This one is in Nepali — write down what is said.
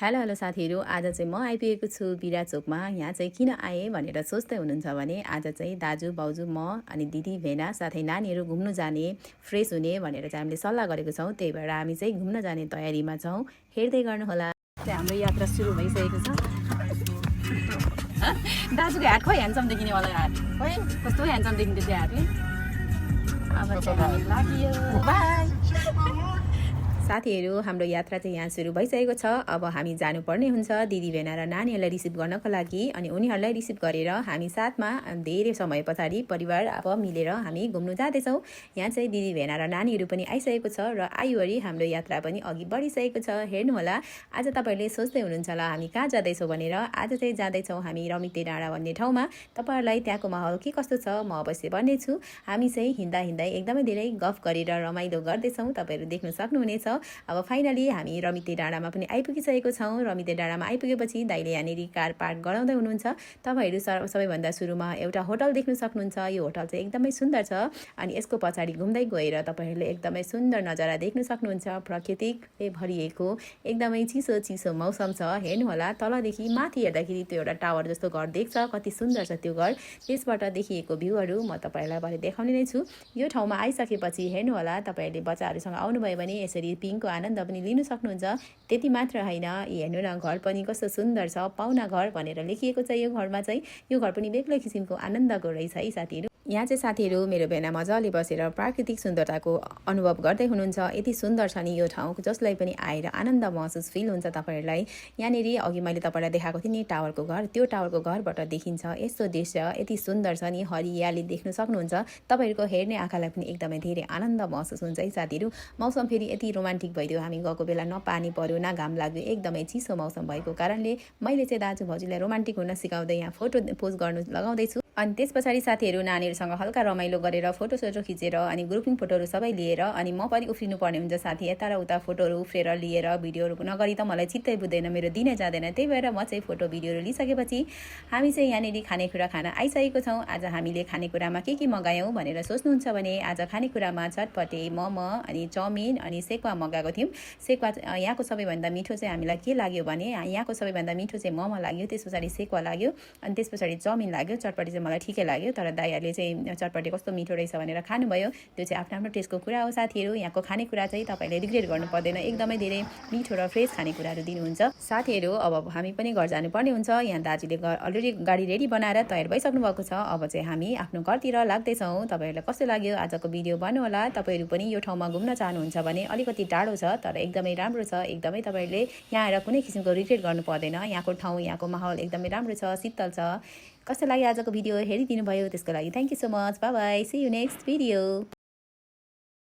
हेलो हेलो साथीहरू, आज चाहिँ म आइपुगेको छु बिरा चोकमा। यहाँ चाहिँ किन आएँ भनेर सोच्दै हुनुहुन्छ भने आज चाहिँ दाजु बाउजू म अनि दिदी भेना साथै नानीहरू घुम्नु जाने फ्रेस हुने भनेर चाहिँ हामीले सल्लाह गरेको छौँ। त्यही भएर हामी चाहिँ घुम्न जाने तयारीमा छौँ। हेर्दै गर्नुहोला। चाहिँ हाम्रो यात्रा सुरु भइसकेको छ। दाजुको हात खोइ ह्यान्डसम देखिने वाला हात खोइ कस्तो ह्यान्डसम देखिन्छ त्यो हातले। अब चाहिँ हामी लाग्यो। बाई साथीहरू, हाम्रो यात्रा चाहिँ यहाँ सुरु भइसकेको छ। अब हामी जानुपर्ने हुन्छ दिदी भेना र नानीहरूलाई रिसिभ गर्नको लागि। अनि उनीहरूलाई रिसिभ गरेर हामी साथमा धेरै समय पछाडि परिवार अब मिलेर हामी घुम्नु जाँदैछौँ। यहाँ चाहिँ दिदी भेना र नानीहरू पनि आइसकेको छ र आइवरी हाम्रो यात्रा पनि अघि बढिसकेको छ। हेर्नुहोला, आज तपाईँहरूले सोच्दै हुनुहुन्छ होला हामी कहाँ जाँदैछौँ भनेर। आज चाहिँ जाँदैछौँ हामी रमिते डाँडा भन्ने ठाउँमा। तपाईँहरूलाई त्यहाँको माहौल के कस्तो छ म अवश्य भन्नेछु। हामी चाहिँ हिँड्दा हिँड्दै एकदमै धेरै गफ गरेर रमाइलो गर्दैछौँ, तपाईँहरू देख्न सक्नुहुनेछ। अब फाइनली हामी रमिते डाँडामा पनि आइपुगिसकेको छौँ। रमिते डाँडामा आइपुगेपछि दाइले यहाँनिर कार पार्क गराउँदै हुनुहुन्छ। तपाईँहरू सबैभन्दा सुरुमा एउटा होटल देख्न सक्नुहुन्छ। यो होटल चाहिँ एकदमै सुन्दर छ। अनि यसको पछाडि घुम्दै गएर तपाईँहरूले एकदमै सुन्दर नजारा देख्न सक्नुहुन्छ। प्राकृतिकले भरिएको एकदमै चिसो चिसो मौसम छ। हेर्नुहोला, तलदेखि माथि हेर्दाखेरि त्यो एउटा टावर जस्तो घर देख्छ। कति सुन्दर छ त्यो घर। त्यसबाट देखिएको भ्यूहरू म तपाईँहरूलाई भरे देखाउने नै छु। यो ठाउँमा आइसकेपछि हेर्नुहोला, तपाईँहरूले बच्चाहरूसँग आउनुभयो भने यसरी पिङको आनन्द पनि लिन सक्नुहुन्छ। त्यति मात्र होइन, हेर्नु न घर पनि कस्तो सुन्दर छ। पाहुना घर भनेर लेखिएको छ। यो घरमा चाहिँ यो घर पनि बेग्लै किसिमको आनन्दको रहेछ है साथीहरू। यहाँ चाहिँ साथीहरू मेरो भेना मजाले बसेर प्राकृतिक सुन्दरताको अनुभव गर्दै हुनुहुन्छ। यति सुन्दर छ नि यो ठाउँ, जसलाई पनि आएर आनन्द महसुस फिल हुन्छ तपाईँहरूलाई। यहाँनिर अघि मैले तपाईँलाई देखाएको थिएँ नि टावरको घर, त्यो टावरको घरबाट देखिन्छ यस्तो दृश्य। यति सुन्दर छ नि, हरियाली देख्न सक्नुहुन्छ। तपाईँहरूको हेर्ने आँखालाई पनि एकदमै धेरै आनन्द महसुस हुन्छ है साथीहरू। मौसम फेरि यति रोमान्टिक भइदियो। हामी गएको बेला न पानी पर्यो न घाम लाग्यो, एकदमै चिसो मौसम भएको कारणले मैले चाहिँ दाजु भाउजूलाई रोमान्टिक हुन सिकाउँदै यहाँ फोटो पोज गर्नु लगाउँदैछु। अनि त्यस पछाडि साथीहरू नानीहरूसँग हल्का रमाइलो गरेर फोटोसोटो खिचेर अनि ग्रुपिङ फोटोहरू सबै लिएर अनि म पनि उफ्रिनु पर्ने हुन्छ साथी। यता र उता फोटोहरू उफ्रेर लिएर भिडियोहरू नगरी त मलाई चित्तै बुझ्दैन, मेरो दिनै जाँदैन। त्यही भएर म चाहिँ फोटो भिडियोहरू लिइसकेपछि हामी चाहिँ यहाँनिर खानेकुरा खान आइसकेको छौँ। आज हामीले खानेकुरामा के मगायौँ भनेर सोच्नुहुन्छ भने आज खानेकुरामा चटपटे मोमो अनि चाउमिन अनि सेक्वा मगाएको थियौँ। सेक्वा यहाँको सबैभन्दा मिठो चाहिँ हामीलाई के लाग्यो भने यहाँको सबैभन्दा मिठो चाहिँ मोमो लाग्यो, त्यस पछाडि सेक्वा लाग्यो अनि त्यस पछाडि चाउमिन लाग्यो। चटपटे चाहिँ मलाई ठिकै लाग्यो, तर दाइहरूले चाहिँ चटपटे कस्तो मिठो रहेछ भनेर खानुभयो। त्यो चाहिँ आफ्नो आफ्नो टेस्टको कुरा हो साथीहरू। यहाँको खानेकुरा चाहिँ तपाईँले रिग्रेट गर्नु पर्दैन, एकदमै धेरै मिठो र फ्रेस खानेकुराहरू दिनुहुन्छ। साथीहरू अब हामी पनि घर जानुपर्ने हुन्छ। यहाँ दाजुले अलरेडी गाडी रेडी बनाएर तयार भइसक्नु भएको छ। अब चाहिँ हामी आफ्नो घरतिर लाग्दैछौँ। तपाईँहरूलाई कस्तो लाग्यो आजको भिडियो भन्नुहोला। तपाईँहरू पनि यो ठाउँमा घुम्न चाहनुहुन्छ भने अलिकति टाढो छ तर एकदमै राम्रो छ। एकदमै तपाईँहरूले यहाँ आएर कुनै किसिमको रिग्रेट गर्नु पर्दैन। यहाँको ठाउँ यहाँको माहौल एकदमै राम्रो छ, शीतल छ। कस्तो लाग्यो आजको भिडियो हेरिदिनु भयो त्यसको लागि thank you so much. Bye bye, see you next video.